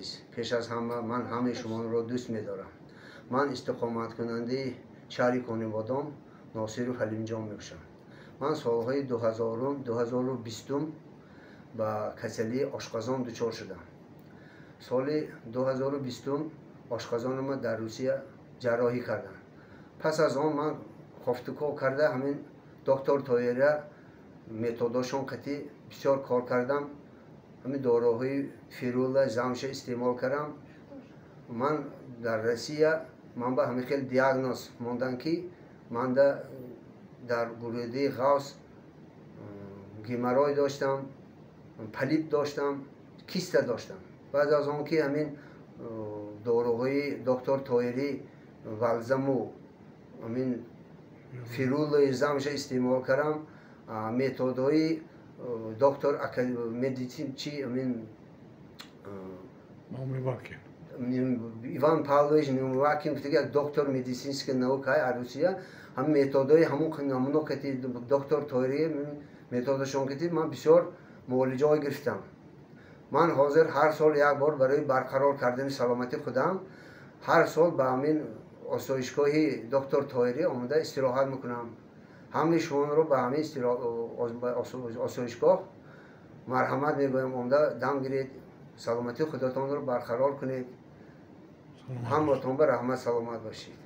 азиз, пеш аз ҳама ман ҳамаи шуморо дӯст медорам. Ман истиқоматкунандаи шаҳри Конибодон Носиру Ҳалимҷон мебошам. Ман солҳои 2020 ба касалии ошқазон дучор шудам. соли 2020 ошқазони ман дар Русия ҷарроҳӣ кардам. пас аз он ман хофтуков карда ҳамин доктор Тоира методошон қатӣ бисёр кор кардам. ҳамин дороҳои фирула замша истеъмол кардам. ман дар Россия ман ба ҳамин хел диагноз мондан ки ман дар гурӯҳи ғавз геморрой доштам, полип доштам, киста доштам. баъд аз он ки ҳамин дороҳои доктор Тоири валзаму ҳамин фирулаи замша истеъмол кардам, методҳои доктор медицин чи ҳамин Иван Павлович Неумывакин як доктор медицинской наук Русия ҳамин методҳои ҳамуно кати доктор Тоири методашон кати ман бисёр муолиҷаҳо гирифтам. ман ҳозир ҳар сол як бор барои барқарор кардани саломати худам ҳар сол ба ҳамин осоишгоҳи доктор Тоири омада истироҳат мекунам. ҳамаи шуморо ба ҳамин осоишгоҳ марҳамат мегӯям, омада дам гиред, саломати худатонро барқарор кунед. ҳаматон ба раҳмат саломат бошед.